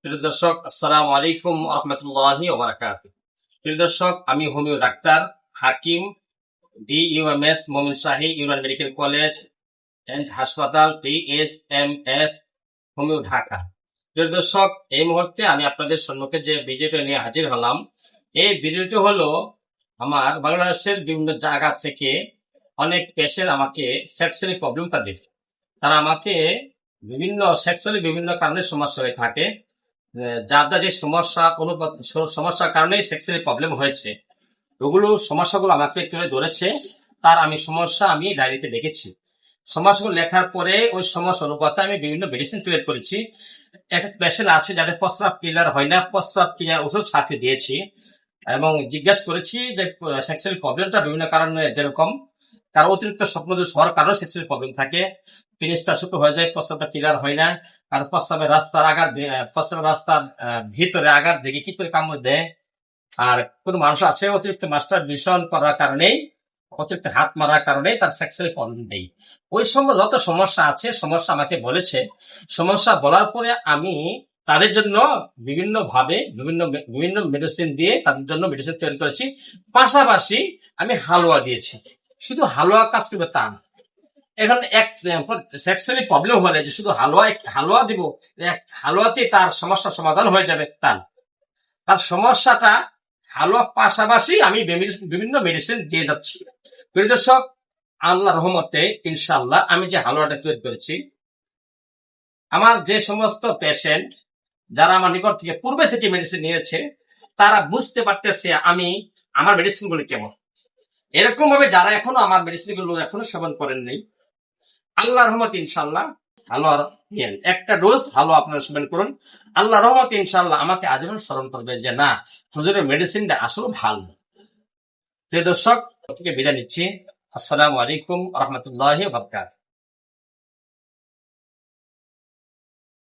প্রিয় দর্শক, আসসালামু আলাইকুম রহমতুল্লাহি ওয়া বারাকাতুহু। প্রিয় দর্শক, আমি হোমিও ডাক্তার হাকিম, DUMS মোমিন শাহী ইউনানি মেডিকেল কলেজ এন্ড হাসপাতাল, DSMS, হোমিও, ঢাকা। প্রিয় দর্শক, এই মুহূর্তে আমি আপনাদের সম্মুখে যে ভিডিওটি নিয়ে হাজির হলাম, এই ভিডিওটি হলো আমার বাংলাদেশের বিভিন্ন জায়গা থেকে অনেক পেশেন্ট আমাকে সেক্সুয়ালি প্রবলেম তারা আমাকে বিভিন্ন কারণে সমস্যা হয়ে থাকে। যার যে সমস্যার কারণে সেক্সুয়ালি প্রবলেম হয়েছে, ওগুলো সমস্যাগুলো আমাকে তুলে ধরেছে। তার আমি ডায়েরিতে লিখেছি। সমস্যাগুলো লেখার পরে ওই সমস্যা অনুপাতে আমি বিভিন্ন মেডিসিন তৈরি করেছি। এক পেশেন্ট আছে যাদের প্রস্রাব ক্লিয়ার হয় না, প্রস্রাব ক্লিয়ার ওষুধ সাথে দিয়েছি এবং জিজ্ঞাসা করেছি যে সেক্সুয়াল প্রবলেমটা বিভিন্ন কারণে, যেরকম কারো অতিরিক্ত স্বপ্নদোষ হওয়ার কারণে সেক্সুয়াল প্রবলেম থাকে, পেনিসটা ছোট হয়ে যায়, প্রস্রাবটা ক্লিয়ার হয় না, আর প্রস্রাবের রাস্তার ভিতরে আঘাত দেখে কি করে কামড় দেয়, আর কোন মানুষ আছে অতিরিক্ত মাস্টার ভীষণ করার কারণে, অতিরিক্ত হাত মারার কারণে তার সেক্সুয়াল প্রবলেম নেই। ওই সময় যত সমস্যা আছে, সমস্যা আমাকে বলেছে। সমস্যা বলার পরে আমি তাদের জন্য বিভিন্ন মেডিসিন দিয়ে তাদের জন্য মেডিসিন তৈরি করেছি। পাশাপাশি আমি হালুয়া দিয়েছি। শুধু হালুয়া কাজ করবে তা না। এখন এক সেক্সুয়ালি প্রবলেম হলে যে শুধু হালুয়া দিব, হালুয়াতে তার সমস্যার সমাধান হয়ে যাবে তা না। তার সমস্যাটা হালুয়া পাশাপাশি আমি বিভিন্ন মেডিসিন দিয়ে যাচ্ছি। প্রিয় দর্শক, আল্লাহ রহমতে ইনশাআল্লাহ আমি যে হালুয়াটা তৈরি করেছি, আমার যে সমস্ত পেশেন্ট যারা আমার নিকট থেকে পূর্বে থেকে মেডিসিন নিয়েছে, তারা বুঝতে পারতেছে আমি আমার মেডিসিন গুলো কেমন। এরকম ভাবে যারা এখনো আমার মেডিসিন গুলো এখনো সেবন করেননি, আল্লাহ রহমত ইনশাআল্লাহ হালুয়ার নিয়েন, একটা ডোজ হালুয়া আপনারা সেবন করুন। আল্লাহ রহমত ইনশাআল্লাহ আমাকে আজীবন স্মরণ করবে যে না, হুজুরের মেডিসিনটা আসলে ভালো। প্রিয় দর্শক, থেকে বিদায় নিচ্ছি। আসসালামু আলাইকুম রহমতুল্লাহি ওয়া বারাকাতুহু।